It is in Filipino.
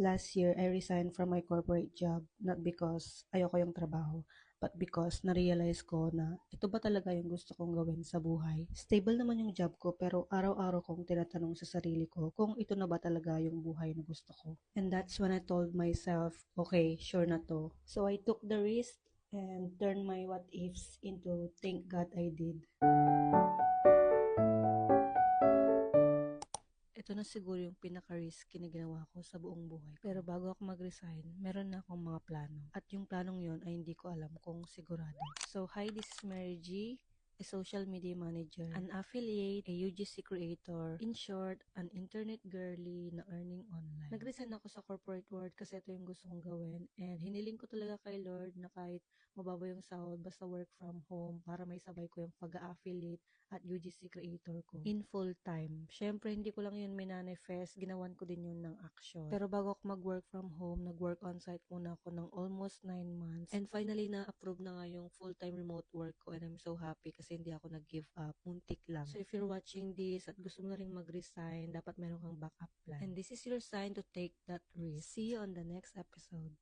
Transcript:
Last year, I resigned from my corporate job not because ayoko yung trabaho, but because na-realize ko na ito ba talaga yung gusto kong gawin sa buhay. Stable naman yung job ko pero araw-araw kong tinatanong sa sarili ko kung ito na ba talaga yung buhay na gusto ko. And that's when I told myself, okay, sure na to. So I took the risk and turned my what ifs into thank God I did. Ito na siguro yung pinaka-risky na ginawa ko sa buong buhay ko. Pero bago ako mag-resign, meron na akong mga plano. At yung planong yon ay hindi ko alam kung sigurado. So, hi, this is Mary G, a social media manager, an affiliate, a UGC creator, in short, an internet girly na earning online. Nag-resign ako sa corporate world kasi ito yung gusto kong gawin and hiniling ko talaga kay Lord na kahit mababa yung sahod, basta work from home para may sabay ko yung pag-affiliate at UGC creator ko in full time. Syempre, hindi ko lang yun minanifest, ginawan ko din yun ng action. Pero bago ako mag-work from home, nag-work on-site muna ako ng almost 9 months. And finally, na-approve na nga yung full-time remote work ko and I'm so happy kasi hindi ako nag-give up. Muntik lang. So if you're watching this at gusto mo na rin mag-resign, dapat meron kang backup plan. And this is your sign to take that risk. See you on the next episode.